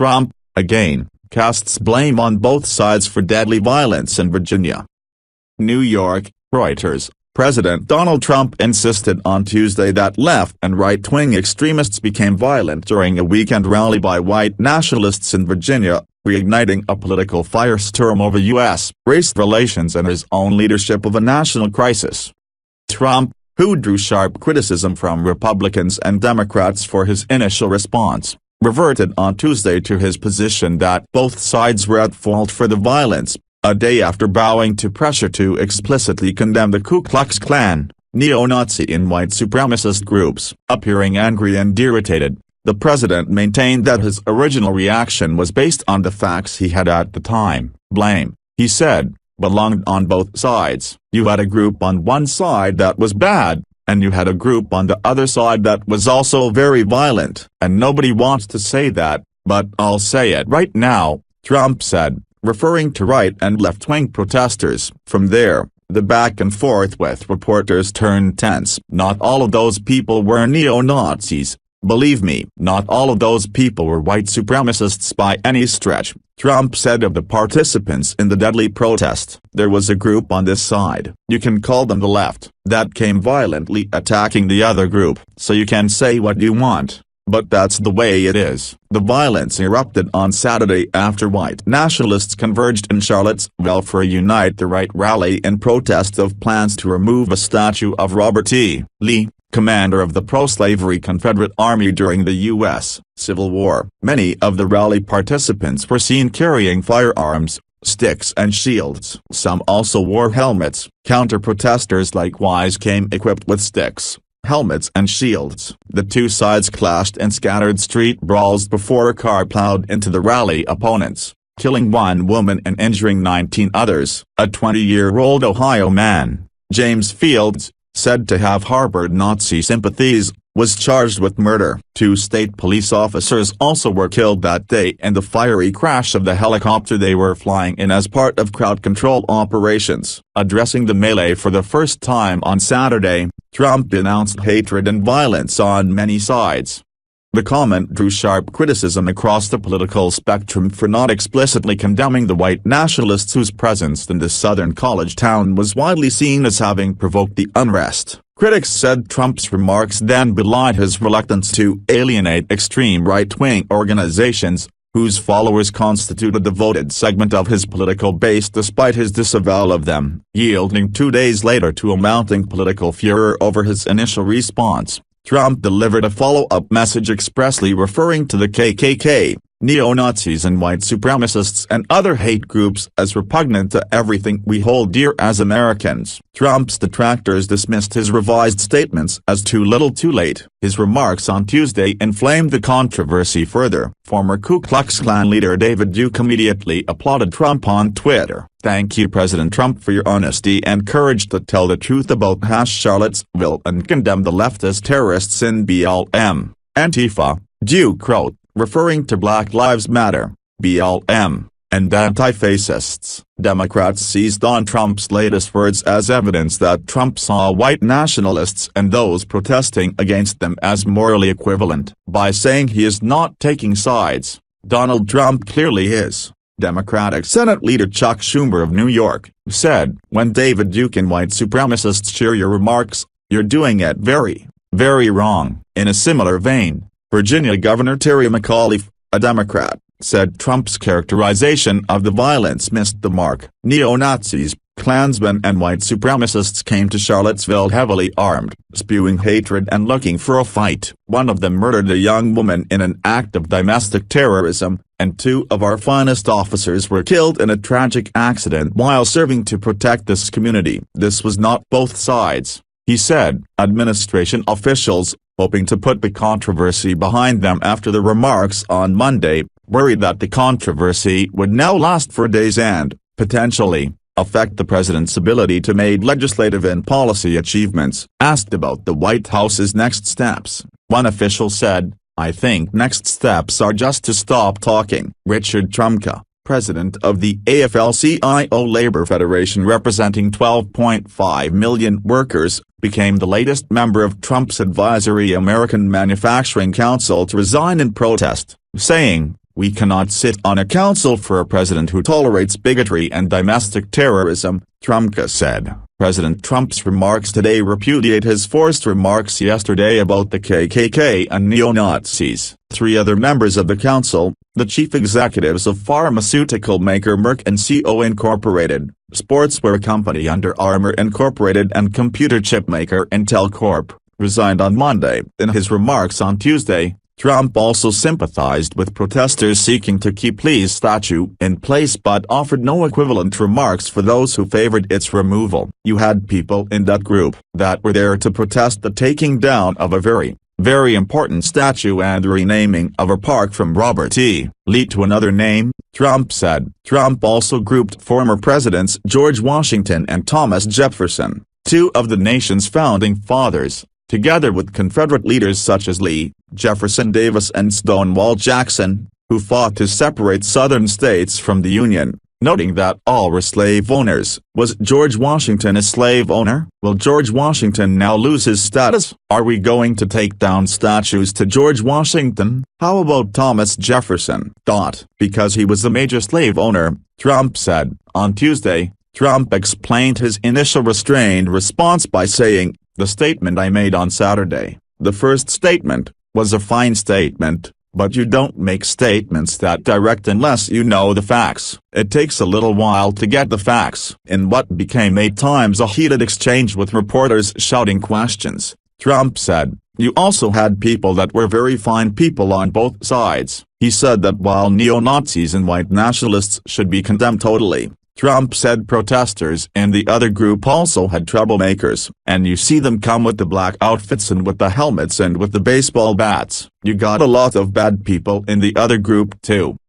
Trump, again, casts blame on both sides for deadly violence in Virginia. New York, Reuters. President Donald Trump insisted on Tuesday that left and right-wing extremists became violent during a weekend rally by white nationalists in Virginia, reigniting a political firestorm over U.S. race relations and his own leadership of a national crisis. Trump, who drew sharp criticism from Republicans and Democrats for his initial response, reverted on Tuesday to his position that both sides were at fault for the violence, a day after bowing to pressure to explicitly condemn the Ku Klux Klan, neo-Nazi and white supremacist groups. Appearing angry and irritated, the president maintained that his original reaction was based on the facts he had at the time. Blame, he said, belonged on both sides. You had a group on one side that was bad, and you had a group on the other side that was also very violent. And nobody wants to say that, but I'll say it right now, Trump said, referring to right and left-wing protesters. From there, the back and forth with reporters turned tense. Not all of those people were neo-Nazis. Believe me, not all of those people were white supremacists by any stretch, Trump said of the participants in the deadly protest. There was a group on this side, you can call them the left, that came violently attacking the other group. So you can say what you want, but that's the way it is. The violence erupted on Saturday after white nationalists converged in Charlottesville for a Unite the Right rally in protest of plans to remove a statue of Robert E. Lee, commander of the pro-slavery Confederate Army during the U.S. Civil War. Many of the rally participants were seen carrying firearms, sticks and shields. Some also wore helmets. Counter-protesters likewise came equipped with sticks, helmets and shields. The two sides clashed and scattered street brawls before a car plowed into the rally opponents, killing one woman and injuring 19 others. A 20-year-old Ohio man, James Fields, said to have harbored Nazi sympathies, was charged with murder. 2 state police officers also were killed that day in the fiery crash of the helicopter they were flying in as part of crowd control operations. Addressing the melee for the first time on Saturday, Trump denounced hatred and violence on many sides. The comment drew sharp criticism across the political spectrum for not explicitly condemning the white nationalists whose presence in the southern college town was widely seen as having provoked the unrest. Critics said Trump's remarks then belied his reluctance to alienate extreme right-wing organizations, whose followers constitute a devoted segment of his political base despite his disavowal of them, yielding 2 days later to a mounting political furor over his initial response. Trump delivered a follow-up message expressly referring to the KKK, neo-Nazis and white supremacists and other hate groups as repugnant to everything we hold dear as Americans. Trump's detractors dismissed his revised statements as too little too late. His remarks on Tuesday inflamed the controversy further. Former Ku Klux Klan leader David Duke immediately applauded Trump on Twitter. "Thank you President Trump for your honesty and courage to tell the truth about Charlottesville and condemn the leftist terrorists in BLM, Antifa," Duke wrote, referring to Black Lives Matter, BLM, and anti-fascists. Democrats seized on Trump's latest words as evidence that Trump saw white nationalists and those protesting against them as morally equivalent. By saying he is not taking sides, Donald Trump clearly is. Democratic Senate Leader Chuck Schumer of New York said, "When David Duke and white supremacists share your remarks, you're doing it very, very wrong." In a similar vein, Virginia Governor Terry McAuliffe, a Democrat, said Trump's characterization of the violence missed the mark. Neo-Nazis, Klansmen and white supremacists came to Charlottesville heavily armed, spewing hatred and looking for a fight. One of them murdered a young woman in an act of domestic terrorism, and 2 of our finest officers were killed in a tragic accident while serving to protect this community. This was not both sides, he said. Administration officials, hoping to put the controversy behind them after the remarks on Monday, worried that the controversy would now last for days and, potentially, affect the president's ability to make legislative and policy achievements. Asked about the White House's next steps, one official said, "I think next steps are just to stop talking." Richard Trumka, president of the AFL-CIO Labor Federation representing 12.5 million workers, became the latest member of Trump's advisory American Manufacturing Council to resign in protest, saying, "We cannot sit on a council for a president who tolerates bigotry and domestic terrorism," Trump said. President Trump's remarks today repudiate his forced remarks yesterday about the KKK and neo-Nazis. Three other members of the council, the chief executives of pharmaceutical maker Merck and CO Incorporated, sportswear company Under Armour Incorporated and computer chip maker Intel Corp., resigned on Monday. In his remarks on Tuesday, Trump also sympathized with protesters seeking to keep Lee's statue in place but offered no equivalent remarks for those who favored its removal. "You had people in that group that were there to protest the taking down of a very important statue and renaming of a park from Robert E. Lee to another name," Trump said. Trump also grouped former presidents George Washington and Thomas Jefferson, two of the nation's founding fathers, together with Confederate leaders such as Lee, Jefferson Davis and Stonewall Jackson, who fought to separate Southern states from the Union, noting that all were slave owners. Was George Washington a slave owner? Will George Washington now lose his status? Are we going to take down statues to George Washington? How about Thomas Jefferson? Because he was a major slave owner, Trump said. On Tuesday, Trump explained his initial restrained response by saying, "The statement I made on Saturday, the first statement, was a fine statement, but you don't make statements that direct unless you know the facts. It takes a little while to get the facts." In what became 8 times a heated exchange with reporters shouting questions, Trump said, "You also had people that were very fine people on both sides." He said that while neo-Nazis and white nationalists should be condemned totally, Trump said protesters in the other group also had troublemakers. "And you see them come with the black outfits and with the helmets and with the baseball bats. You got a lot of bad people in the other group too."